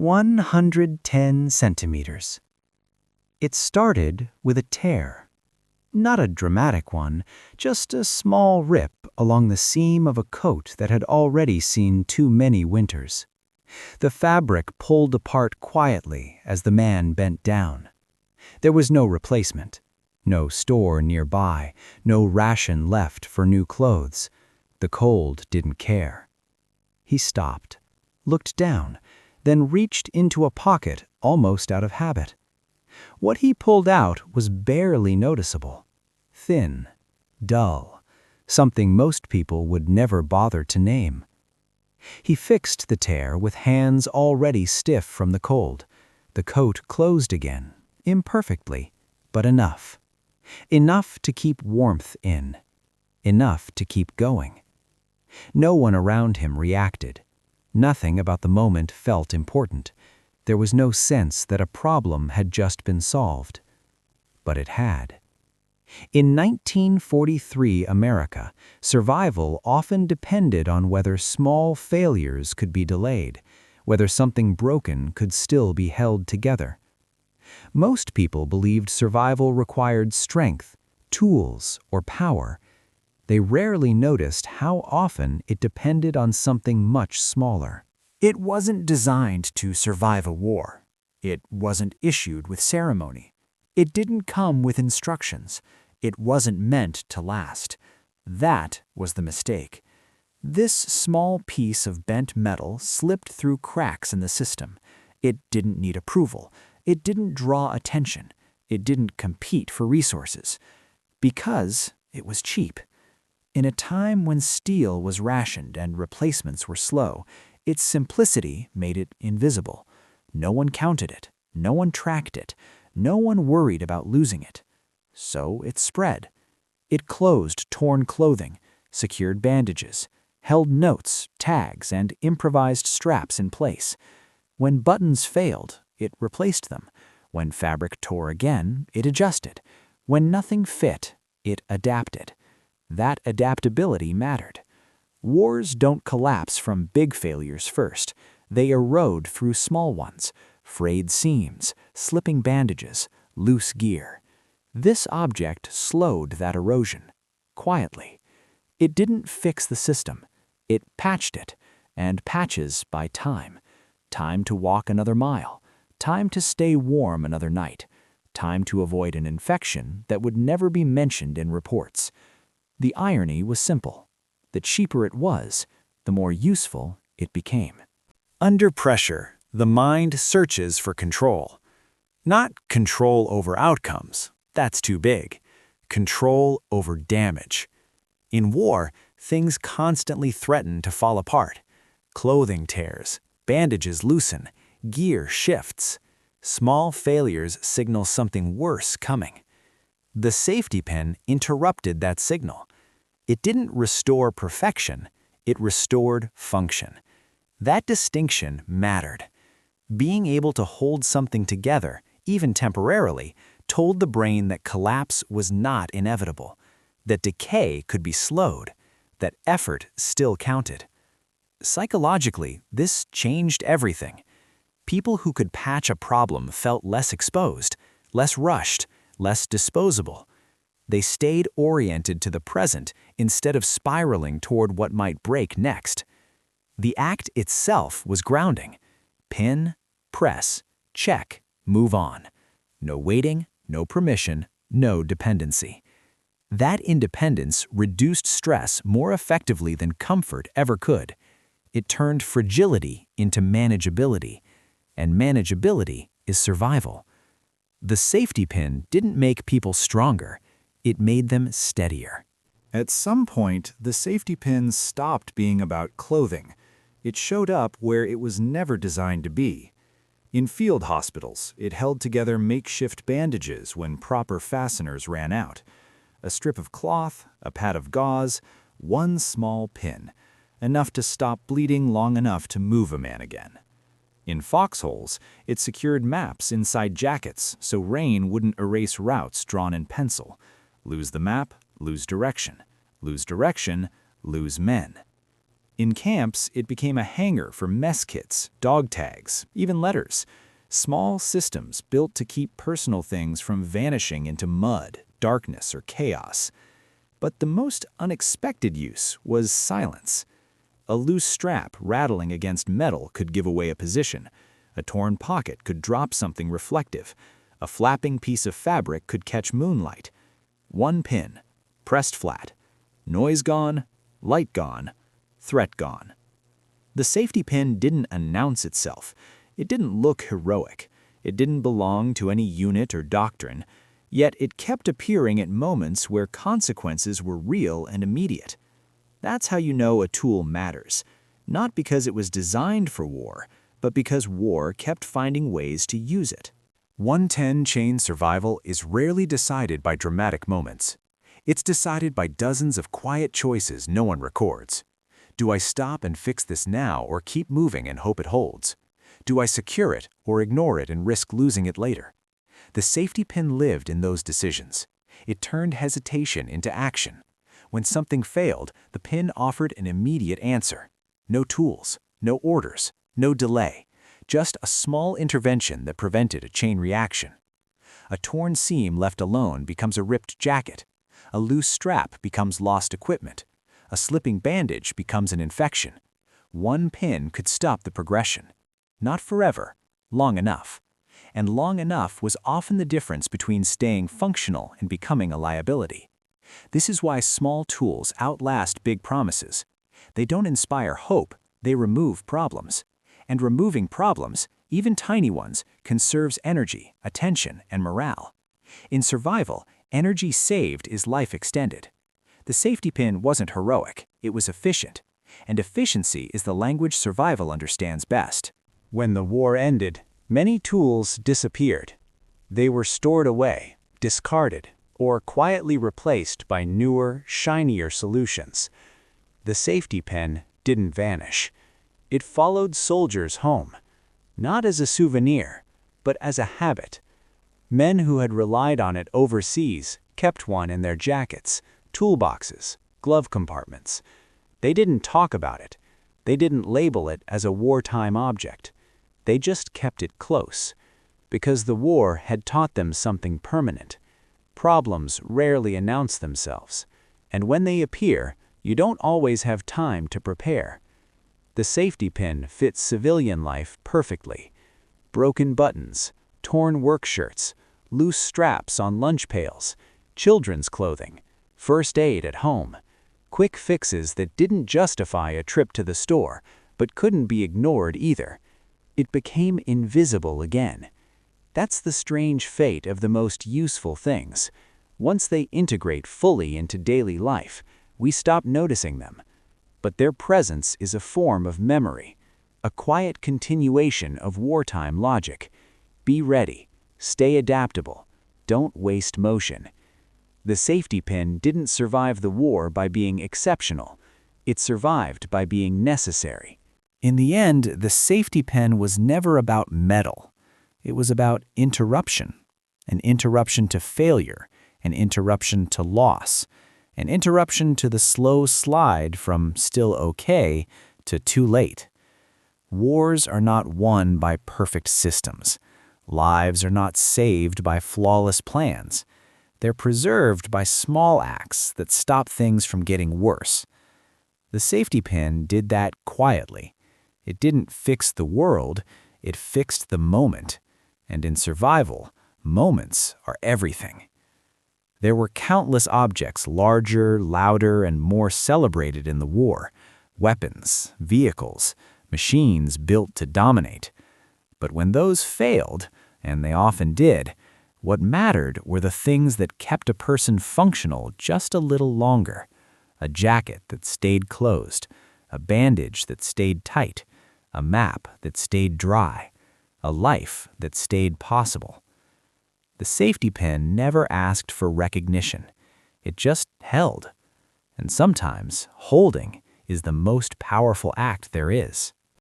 110 centimeters. It started with a tear. Not a dramatic one, just a small rip along the seam of a coat that had already seen too many winters. The fabric pulled apart quietly as the man bent down. There was no replacement, no store nearby, no ration left for new clothes. The cold didn't care. He stopped, looked down, then reached into a pocket almost out of habit. What he pulled out was barely noticeable. Thin, dull, something most people would never bother to name. He fixed the tear with hands already stiff from the cold. The coat closed again, imperfectly, but enough. Enough to keep warmth in. Enough to keep going. No one around him reacted. Nothing about the moment felt important. There was no sense that a problem had just been solved. But it had. In 1943 America, survival often depended on whether small failures could be delayed, whether something broken could still be held together. Most people believed survival required strength, tools, or power. They rarely noticed how often it depended on something much smaller. It wasn't designed to survive a war. It wasn't issued with ceremony. It didn't come with instructions. It wasn't meant to last. That was the mistake. This small piece of bent metal slipped through cracks in the system. It didn't need approval. It didn't draw attention. It didn't compete for resources. Because it was cheap. In a time when steel was rationed and replacements were slow, its simplicity made it invisible. No one counted it. No one tracked it. No one worried about losing it. So it spread. It closed torn clothing, secured bandages, held notes, tags, and improvised straps in place. When buttons failed, it replaced them. When fabric tore again, it adjusted. When nothing fit, it adapted. That adaptability mattered. Wars don't collapse from big failures first. They erode through small ones, frayed seams, slipping bandages, loose gear. This object slowed that erosion, quietly. It didn't fix the system. It patched it, and patches by time. Time to walk another mile. Time to stay warm another night. Time to avoid an infection that would never be mentioned in reports. The irony was simple. The cheaper it was, the more useful it became. Under pressure, the mind searches for control. Not control over outcomes, that's too big. Control over damage. In war, things constantly threaten to fall apart. Clothing tears, bandages loosen, gear shifts. Small failures signal something worse coming. The safety pin interrupted that signal. It didn't restore perfection, it restored function. That distinction mattered. Being able to hold something together, even temporarily, told the brain that collapse was not inevitable, that decay could be slowed, that effort still counted. Psychologically, this changed everything. People who could patch a problem felt less exposed, less rushed, less disposable. They stayed oriented to the present instead of spiraling toward what might break next. The act itself was grounding. Pin, press, check, move on. No waiting, no permission, no dependency. That independence reduced stress more effectively than comfort ever could. It turned fragility into manageability, and manageability is survival. The safety pin didn't make people stronger. It made them steadier. At some point, the safety pin stopped being about clothing. It showed up where it was never designed to be. In field hospitals, it held together makeshift bandages when proper fasteners ran out. A strip of cloth, a pad of gauze, one small pin, enough to stop bleeding long enough to move a man again. In foxholes, it secured maps inside jackets so rain wouldn't erase routes drawn in pencil. Lose the map, lose direction. Lose direction, lose men. In camps, it became a hangar for mess kits, dog tags, even letters. Small systems built to keep personal things from vanishing into mud, darkness, or chaos. But the most unexpected use was silence. A loose strap rattling against metal could give away a position. A torn pocket could drop something reflective. A flapping piece of fabric could catch moonlight. One pin, pressed flat. Noise gone, light gone, threat gone. The safety pin didn't announce itself. It didn't look heroic. It didn't belong to any unit or doctrine. Yet it kept appearing at moments where consequences were real and immediate. That's how you know a tool matters. Not because it was designed for war, but because war kept finding ways to use it. 110 chain survival is rarely decided by dramatic moments. It's decided by dozens of quiet choices no one records. Do I stop and fix this now or keep moving and hope it holds? Do I secure it or ignore it and risk losing it later? The safety pin lived in those decisions. It turned hesitation into action. When something failed, the pin offered an immediate answer. No tools, no orders, no delay. Just a small intervention that prevented a chain reaction. A torn seam left alone becomes a ripped jacket. A loose strap becomes lost equipment. A slipping bandage becomes an infection. One pin could stop the progression. Not forever, long enough. And long enough was often the difference between staying functional and becoming a liability. This is why small tools outlast big promises. They don't inspire hope, they remove problems. And removing problems, even tiny ones, conserves energy, attention, and morale. In survival, energy saved is life extended. The safety pin wasn't heroic, it was efficient. And efficiency is the language survival understands best. When the war ended, many tools disappeared. They were stored away, discarded, or quietly replaced by newer, shinier solutions. The safety pin didn't vanish. It followed soldiers home, not as a souvenir, but as a habit. Men who had relied on it overseas kept one in their jackets, toolboxes, glove compartments. They didn't talk about it. They didn't label it as a wartime object. They just kept it close, because the war had taught them something permanent. Problems rarely announce themselves, and when they appear, you don't always have time to prepare. The safety pin fits civilian life perfectly. Broken buttons, torn work shirts, loose straps on lunch pails, children's clothing, first aid at home. Quick fixes that didn't justify a trip to the store, but couldn't be ignored either. It became invisible again. That's the strange fate of the most useful things. Once they integrate fully into daily life, we stop noticing them. But their presence is a form of memory, a quiet continuation of wartime logic. Be ready, stay adaptable, don't waste motion. The safety pin didn't survive the war by being exceptional. It survived by being necessary. In the end, the safety pin was never about metal. It was about interruption. An interruption to failure, an interruption to loss, an interruption to the slow slide from still okay to too late. Wars are not won by perfect systems. Lives are not saved by flawless plans. They're preserved by small acts that stop things from getting worse. The safety pin did that quietly. It didn't fix the world, it fixed the moment. And in survival, moments are everything. There were countless objects larger, louder, and more celebrated in the war. Weapons, vehicles, machines built to dominate. But when those failed, and they often did, what mattered were the things that kept a person functional just a little longer. A jacket that stayed closed, a bandage that stayed tight, a map that stayed dry, a life that stayed possible. The safety pin never asked for recognition. It just held. And sometimes, holding is the most powerful act there is.